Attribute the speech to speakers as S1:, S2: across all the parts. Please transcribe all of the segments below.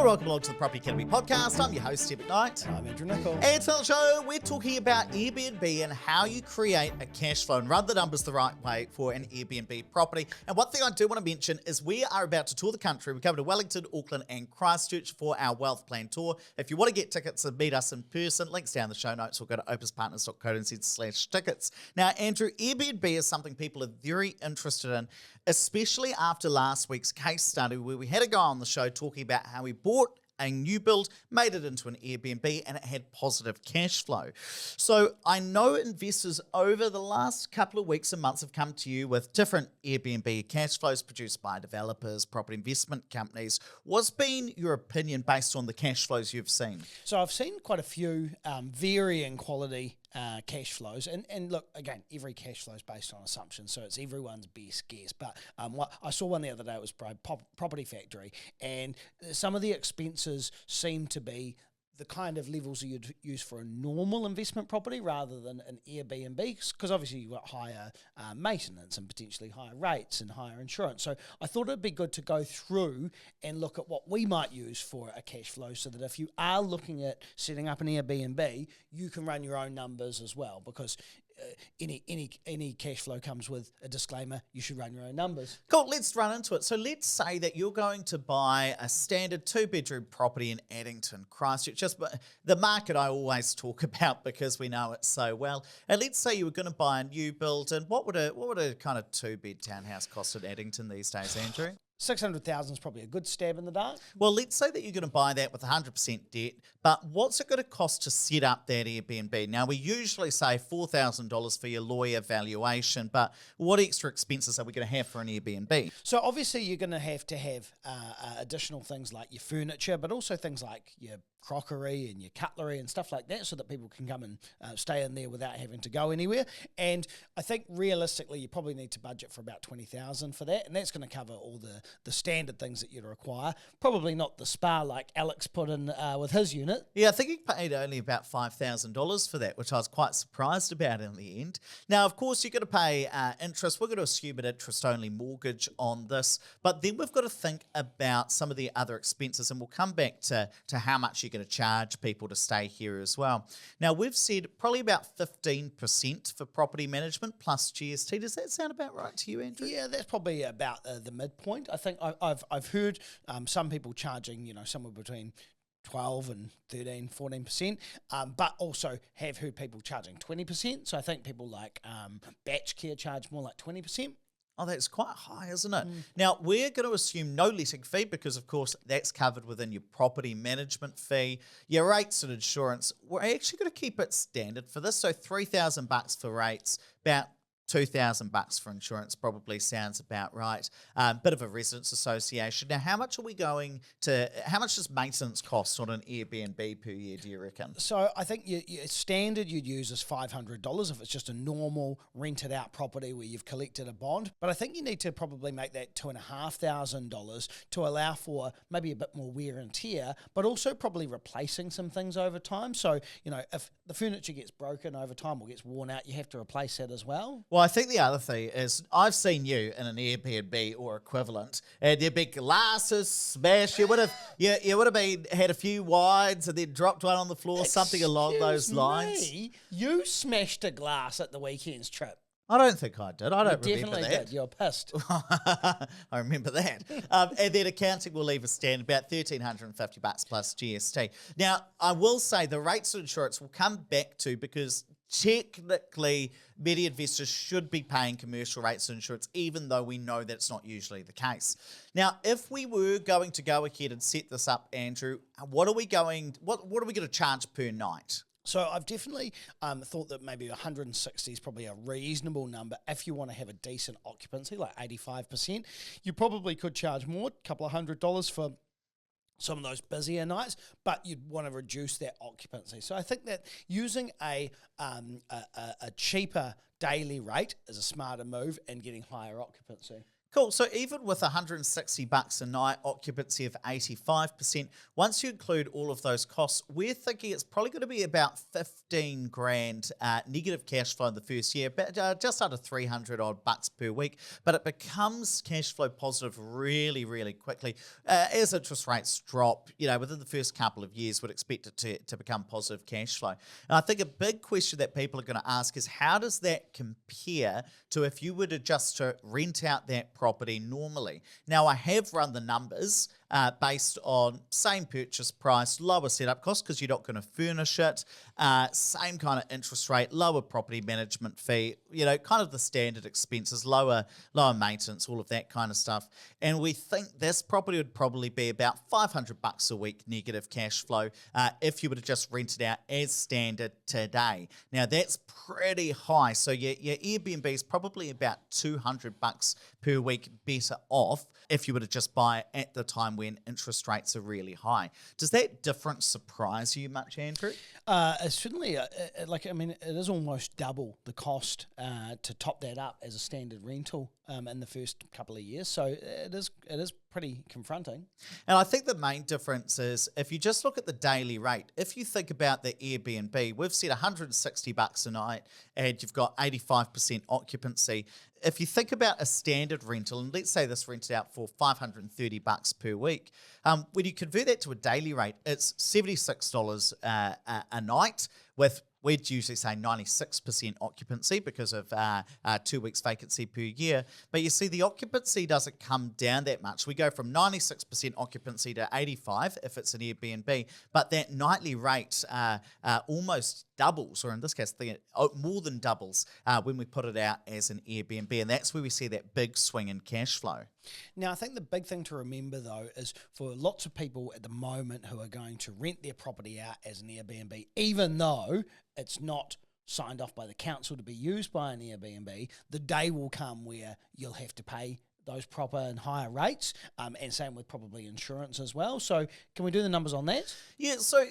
S1: welcome along to the Property Academy podcast. I'm your host, Steve McKnight.
S2: I'm Andrew Nicol.
S1: And for the show, we're talking about Airbnb and how you create a cash flow and run the numbers the right way for an Airbnb property. And one thing I do want to mention is we are about to tour the country. We're coming to Wellington, Auckland, and Christchurch for our Wealth Plan Tour. If you want to get tickets and meet us in person, links down in the show notes, or go to opuspartners.co.nz/tickets. Now, Andrew, Airbnb is something people are very interested in, especially after last week's case study where we had a guy on the show talking about how he bought a new build, made it into an Airbnb, and it had positive cash flow. So I know investors over the last couple of weeks and months have come to you with different Airbnb cash flows produced by developers, property investment companies. What's been your opinion based on the cash flows you've seen?
S2: So I've seen quite a few varying quality cash flows, and look, again, every cash flow is based on assumptions, so it's everyone's best guess. But I saw one the other day. It was by Property Factory, and some of the expenses seem to be the kind of levels you'd use for a normal investment property rather than an Airbnb, because obviously you've got higher maintenance and potentially higher rates and higher insurance. So I thought it'd be good to go through and look at what we might use for a cash flow, so that if you are looking at setting up an Airbnb, you can run your own numbers as well, because any cash flow comes with a disclaimer: you should run your own numbers.
S1: Cool, let's run into it. So let's say that you're going to buy a standard 2-bedroom property in Addington, Christchurch, just the market I always talk about because we know it so well. And let's say you were going to buy a new build, and what would a kind of 2-bed townhouse cost in Addington these days, Andrew?
S2: 600,000 is probably a good stab in the dark.
S1: Well, let's say that you're going to buy that with 100% debt, but what's it going to cost to set up that Airbnb? Now, we usually say $4,000 for your lawyer valuation, but what extra expenses are we going to have for an Airbnb?
S2: So obviously you're going to have additional things like your furniture, but also things like your crockery and your cutlery and stuff like that, so that people can come and stay in there without having to go anywhere. And I think realistically you probably need to budget for about 20,000 for that, and that's going to cover all the standard things that you'd require. Probably not the spa like Alex put in with his unit.
S1: Yeah, I think he paid only about $5,000 for that, which I was quite surprised about in the end. Now, of course, you're going to pay interest. We're going to assume an interest-only mortgage on this, but then we've got to think about some of the other expenses, and we'll come back to how much you're going to charge people to stay here as well. Now, we've said probably about 15% for property management plus GST. Does that sound about right to you, Andrew?
S2: Yeah, that's probably about the midpoint. I think I've heard some people charging, somewhere between 12 and 13, 14%, but also have heard people charging 20%. So I think people like Batch Care charge more like 20%.
S1: Oh, that's quite high, isn't it? Now, we're going to assume no letting fee because, of course, that's covered within your property management fee. Your rates and insurance, we're actually going to keep it standard for this. So $3,000 for rates, about $2,000 for insurance probably sounds about right. Bit of a residence association. Now, how much does maintenance cost on an Airbnb per year, do you reckon?
S2: So I think your standard you'd use is $500 if it's just a normal rented out property where you've collected a bond. But I think you need to probably make that $2,500 to allow for maybe a bit more wear and tear, but also probably replacing some things over time. So, if the furniture gets broken over time or gets worn out, you have to replace that as well.
S1: Well, I think the other thing is I've seen you in an Airbnb or equivalent, and your big glasses smashed. You would have had a few wines and then dropped one on the floor, something along those lines.
S2: You smashed a glass at the weekend's trip.
S1: I don't think I did. I don't remember that.
S2: You definitely did. You're pissed.
S1: I remember that. And then accounting will leave a stand about $1,350 plus GST. Now, I will say the rates of insurance will come back to, because technically many investors should be paying commercial rates of insurance, even though we know that's not usually the case. Now, if we were going to go ahead and set this up, Andrew, what are we going to charge per night?
S2: So I've definitely thought that maybe 160 is probably a reasonable number if you want to have a decent occupancy, like 85%. You probably could charge more, a couple of $100 for some of those busier nights, but you'd want to reduce that occupancy. So I think that using a cheaper daily rate is a smarter move and getting higher occupancy.
S1: Cool. So even with $160 a night, occupancy of 85%, once you include all of those costs, we're thinking it's probably going to be about 15 grand negative cash flow in the first year, but just under 300 odd bucks per week. But it becomes cash flow positive really, really quickly as interest rates drop. Within the first couple of years, we'd expect it to become positive cash flow. And I think a big question that people are going to ask is, how does that compare to if you were to just to rent out that property normally? Now, I have run the numbers based on same purchase price, lower setup costs because you're not going to furnish it, same kind of interest rate, lower property management fee, kind of the standard expenses, lower maintenance, all of that kind of stuff. And we think this property would probably be about $500 a week negative cash flow if you were to just rent it out as standard today. Now, that's pretty high. So your Airbnb is probably about $200 per week better off if you were to just buy at the time when interest rates are really high. Does that difference surprise you much, Andrew?
S2: Certainly, it is almost double the cost to top that up as a standard rental in the first couple of years. So it is pretty confronting.
S1: And I think the main difference is if you just look at the daily rate, if you think about the Airbnb, we've said $160 a night and you've got 85% occupancy. If you think about a standard rental, and let's say this rented out for $530 per week, when you convert that to a daily rate, it's $76 a night with, we'd usually say 96% occupancy because of 2 weeks vacancy per year. But you see, the occupancy doesn't come down that much. We go from 96% occupancy to 85% if it's an Airbnb, but that nightly rate almost doubles, or in this case, more than doubles when we put it out as an Airbnb. And that's where we see that big swing in cash flow.
S2: Now, I think the big thing to remember, though, is for lots of people at the moment who are going to rent their property out as an Airbnb, even though it's not signed off by the council to be used by an Airbnb, the day will come where you'll have to pay those proper and higher rates, and same with probably insurance as well. So can we do the numbers on that?
S1: Yeah, so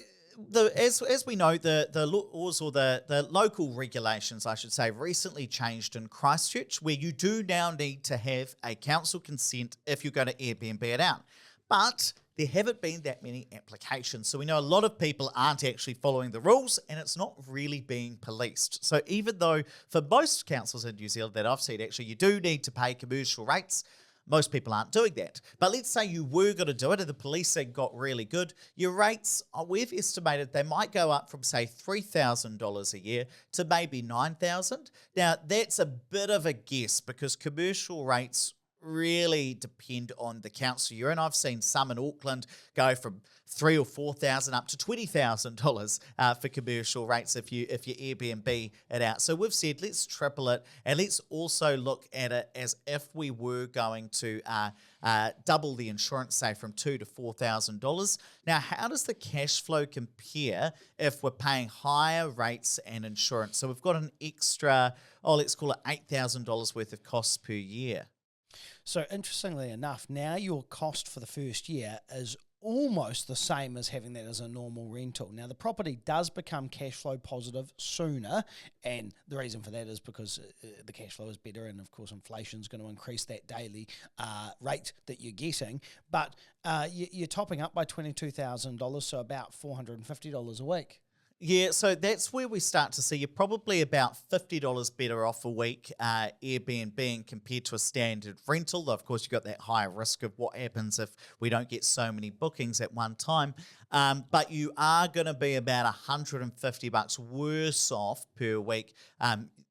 S1: as we know, the laws or the local regulations, I should say, recently changed in Christchurch, where you do now need to have a council consent if you're going to Airbnb it out. But there haven't been that many applications. So we know a lot of people aren't actually following the rules and it's not really being policed. So even though for most councils in New Zealand that I've seen, actually you do need to pay commercial rates, most people aren't doing that. But let's say you were going to do it and the policing got really good. Your rates, we've estimated they might go up from, say, $3,000 a year to maybe $9,000. Now, that's a bit of a guess because commercial rates really depend on the council you're in. I've seen some in Auckland go from $3,000 or $4,000 up to $20,000 for commercial rates if you Airbnb it out. So we've said let's triple it, and let's also look at it as if we were going to double the insurance, say from $2,000 to $4,000. Now, how does the cash flow compare if we're paying higher rates and insurance? So we've got an extra, let's call it $8,000 worth of costs per year.
S2: So interestingly enough, now your cost for the first year is almost the same as having that as a normal rental. Now, the property does become cash flow positive sooner, and the reason for that is because the cash flow is better, and of course inflation is going to increase that daily rate that you're getting. But you're topping up by $22,000, so about $450 a week.
S1: Yeah, so that's where we start to see you're probably about $50 better off a week Airbnb compared to a standard rental. Though, of course, you've got that higher risk of what happens if we don't get so many bookings at one time. But you are going to be about $150 worse off per week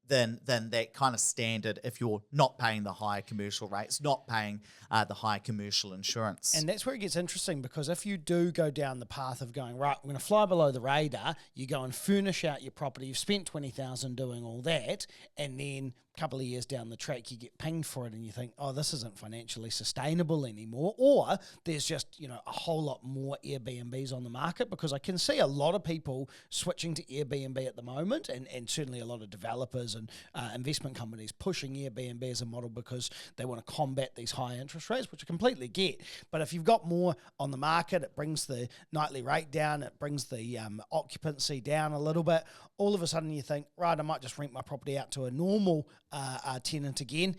S1: than that kind of standard if you're not paying the higher commercial rates, not paying the high commercial insurance.
S2: And that's where it gets interesting, because if you do go down the path of going, right, we're going to fly below the radar, you go and furnish out your property, you've spent $20,000 doing all that, and then a couple of years down the track you get pinged for it and you think, oh, this isn't financially sustainable anymore, or there's just a whole lot more Airbnbs on the market, because I can see a lot of people switching to Airbnb at the moment, and certainly a lot of developers and investment companies pushing Airbnb as a model because they want to combat these high interest rates, which I completely get. But if you've got more on the market, it brings the nightly rate down, it brings the occupancy down a little bit. All of a sudden you think, right, I might just rent my property out to a normal tenant again.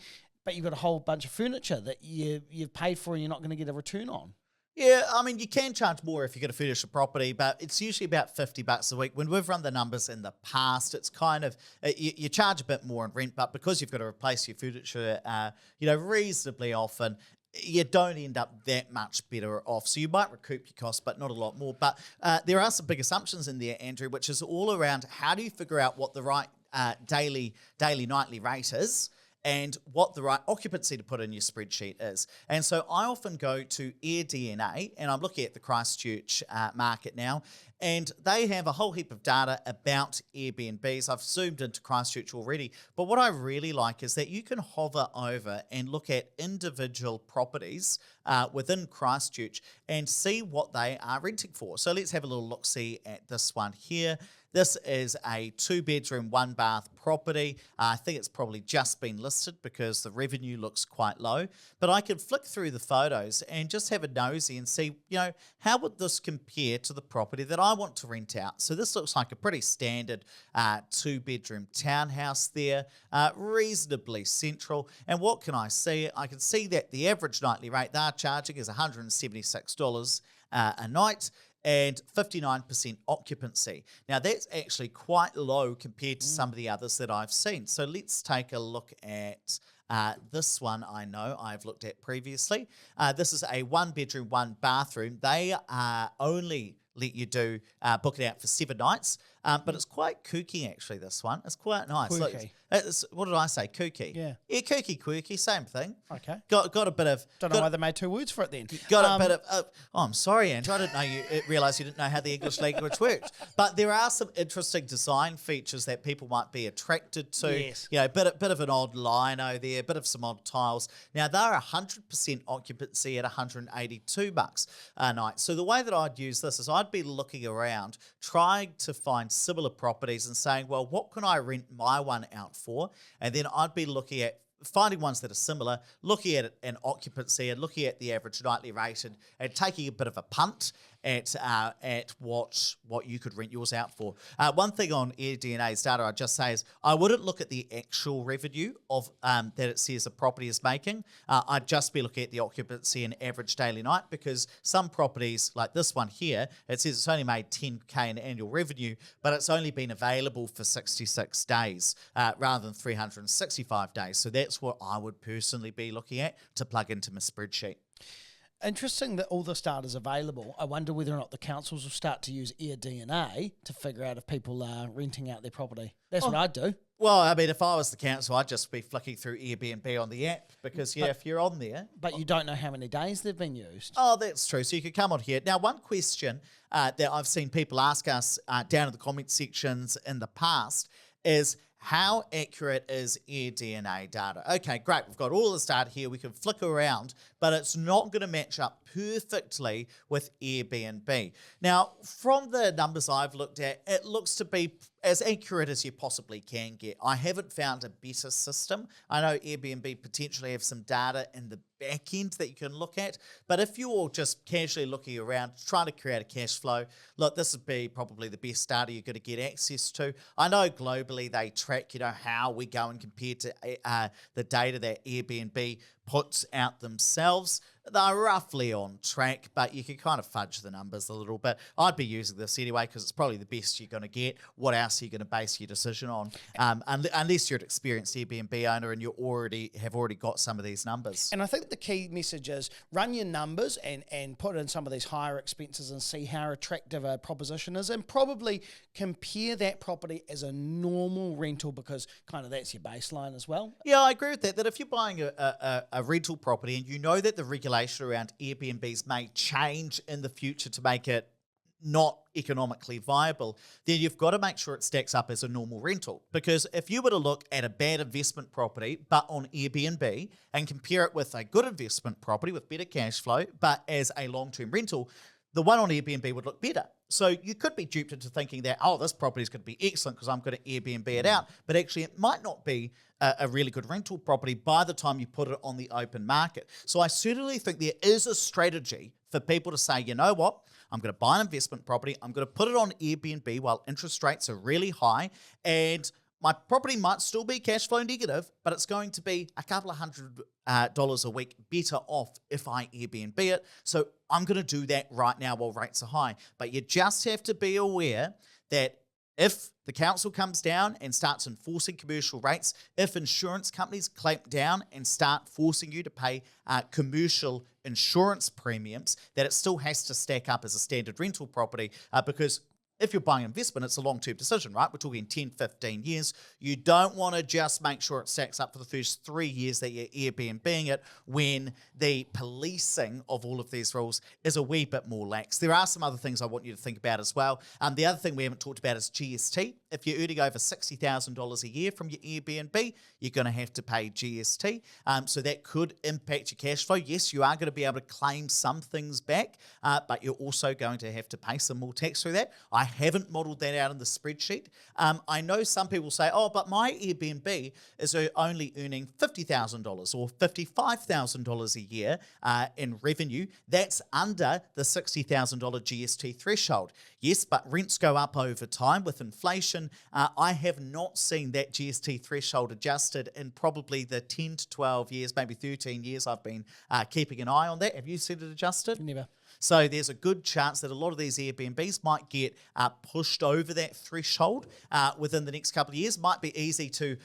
S2: but you've got a whole bunch of furniture that you've paid for and you're not going to get a return on.
S1: Yeah, I mean, you can charge more if you're going to furnish a property, but it's usually about $50 a week. When we've run the numbers in the past, it's kind of, you charge a bit more in rent, but because you've got to replace your furniture, reasonably often, you don't end up that much better off. So you might recoup your costs, but not a lot more. But there are some big assumptions in there, Andrew, which is all around how do you figure out what the right daily, nightly rate is, and what the right occupancy to put in your spreadsheet is. And so I often go to AirDNA, and I'm looking at the Christchurch market now, and they have a whole heap of data about Airbnbs. I've zoomed into Christchurch already, but what I really like is that you can hover over and look at individual properties within Christchurch and see what they are renting for. So let's have a little look-see at this one here. This is a 2-bedroom, 1-bath property. I think it's probably just been listed because the revenue looks quite low. But I can flick through the photos and just have a nosy and see, how would this compare to the property that I want to rent out? So this looks like a pretty standard 2-bedroom townhouse there, reasonably central. And what can I see? I can see that the average nightly rate they're charging is $176 a night, and 59% occupancy. Now, that's actually quite low compared to some of the others that I've seen. So let's take a look at this one I know I've looked at previously. This is a 1-bedroom, 1-bathroom. They only let you book it out for 7 nights, but it's quite kooky, actually, this one. It's quite nice. Look, what did I say? Kooky.
S2: Yeah,
S1: kooky, quirky, same thing.
S2: Okay.
S1: Got a bit of...
S2: Don't know why they made 2 words for it then.
S1: Got a bit of... oh, I'm sorry, Andrew. I didn't realise you didn't know how the English language worked. But there are some interesting design features that people might be attracted to.
S2: Yes.
S1: Bit of an odd lino there, bit of some odd tiles. Now, they're 100% occupancy at $182 a night. So the way that I'd use this is I'd be looking around, trying to find similar properties and saying, well, what can I rent my one out for? And then I'd be looking at finding ones that are similar, looking at an occupancy and looking at the average nightly rate and taking a bit of a punt at what you could rent yours out for. One thing on AirDNA's data I'd just say is I wouldn't look at the actual revenue of that it says a property is making. I'd just be looking at the occupancy and average daily night, because some properties like this one here, it says it's only made $10K in annual revenue, but it's only been available for 66 days rather than 365 days. So that's what I would personally be looking at to plug into my spreadsheet.
S2: Interesting that all this data is available. I wonder whether or not the councils will start to use AirDNA to figure out if people are renting out their property. That's what I'd do.
S1: Well, I mean, if I was the council, I'd just be flicking through Airbnb on the app because, if you're on there...
S2: But you don't know how many days they've been used.
S1: Oh, that's true. So you could come on here. Now, one question that I've seen people ask us down in the comment sections in the past is, how accurate is AirDNA data? Okay, great. We've got all this data here. We can flick around, but it's not going to match up perfectly with Airbnb. Now, from the numbers I've looked at, it looks to be as accurate as you possibly can get. I haven't found a better system. I know Airbnb potentially have some data in the back end that you can look at, but if you're just casually looking around, trying to create a cash flow, look, this would be probably the best data you're going to get access to. I know globally they track, how we go and compare to the data that Airbnb puts out themselves. They're roughly on track, but you can kind of fudge the numbers a little bit. I'd be using this anyway because it's probably the best you're going to get. What else are you going to base your decision on? Unless you're an experienced Airbnb owner and you have already got some of these numbers.
S2: And I think the key message is run your numbers and put in some of these higher expenses and see how attractive a proposition is, and probably compare that property as a normal rental, because kind of that's your baseline as well.
S1: Yeah, I agree with that if you're buying a rental property and you know that the regulation around Airbnbs may change in the future to make it not economically viable, then you've got to make sure it stacks up as a normal rental. Because if you were to look at a bad investment property but on Airbnb and compare it with a good investment property with better cash flow but as a long-term rental, the one on Airbnb would look better. So you could be duped into thinking that, this property is going to be excellent because I'm going to Airbnb it out. But actually, it might not be a really good rental property by the time you put it on the open market. So I certainly think there is a strategy for people to say, you know what, I'm going to buy an investment property, I'm going to put it on Airbnb while interest rates are really high, and my property might still be cash flow negative, but it's going to be a couple of $100 a week better off if I Airbnb it. So I'm going to do that right now while rates are high. But you just have to be aware that if the council comes down and starts enforcing commercial rates, if insurance companies clamp down and start forcing you to pay commercial insurance premiums, that it still has to stack up as a standard rental property because if you're buying investment, it's a long-term decision, right? We're talking 10, 15 years. You don't want to just make sure it stacks up for the first 3 years that you're Airbnb-ing it when the policing of all of these rules is a wee bit more lax. There are some other things I want you to think about as well. The other thing we haven't talked about is GST. If you're earning over $60,000 a year from your Airbnb, you're going to have to pay GST. So that could impact your cash flow. Yes, you are going to be able to claim some things back, but you're also going to have to pay some more tax through that. I haven't modeled that out in the spreadsheet. I know some people say, oh, but my Airbnb is only earning $50,000 or $55,000 a year in revenue. That's under the $60,000 GST threshold. Yes, but rents go up over time with inflation. I have not seen that GST threshold adjusted in probably the 10 to 12 years, maybe 13 years I've been keeping an eye on that. Have you seen it adjusted?
S2: Never.
S1: So there's a good chance that a lot of these Airbnbs might get pushed over that threshold within the next couple of years. Might be easy to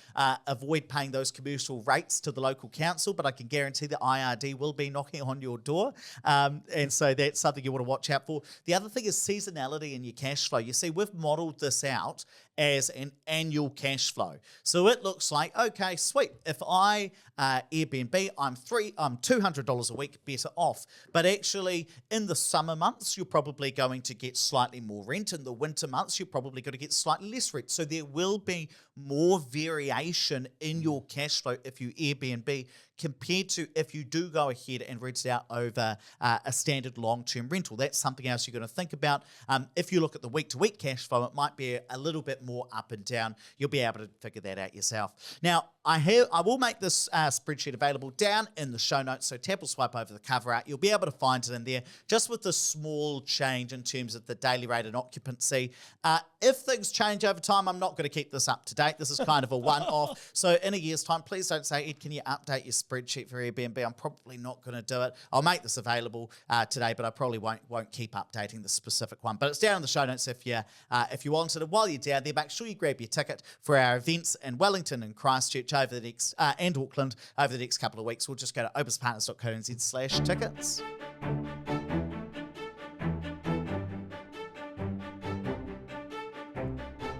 S1: avoid paying those commercial rates to the local council, but I can guarantee the IRD will be knocking on your door. And so that's something you want to watch out for. The other thing is seasonality in your cash flow. You see, we've modeled this out as an annual cash flow. So it looks like, okay, sweet. If I Airbnb, I'm $200 a week better off. But actually, in the summer months, you're probably going to get slightly more rent. In the winter months, you're probably going to get slightly less rent. So there will be more variation in your cash flow if you Airbnb compared to if you do go ahead and rent it out over a standard long-term rental. That's something else you're going to think about. If you look at the week-to-week cash flow, it might be a little bit more up and down. You'll be able to figure that out yourself. Now, I will make this spreadsheet available down in the show notes, so tap or swipe over the cover art. You'll be able to find it in there, just with the small change in terms of the daily rate and occupancy. If things change over time, I'm not going to keep this up to date. This is kind of a one-off. So in a year's time, please don't say, Ed, can you update your spreadsheet for Airbnb? I'm probably not going to do it. I'll make this available today, but I probably won't keep updating the specific one. But it's down in the show notes if you want it. And while you're down there, make sure you grab your ticket for our events in Wellington and Christchurch over the next and Auckland over the next couple of weeks. We'll just go to opuspartners.co.nz/tickets.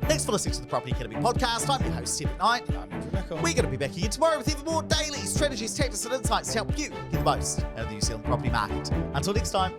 S1: Thanks for listening to the Property Academy podcast. I'm your host, Stephen Knight.
S2: I'm Andrew Nicol.
S1: We're going to be back again tomorrow with even more daily strategies, tactics, and insights to help you get the most out of the New Zealand property market. Until next time.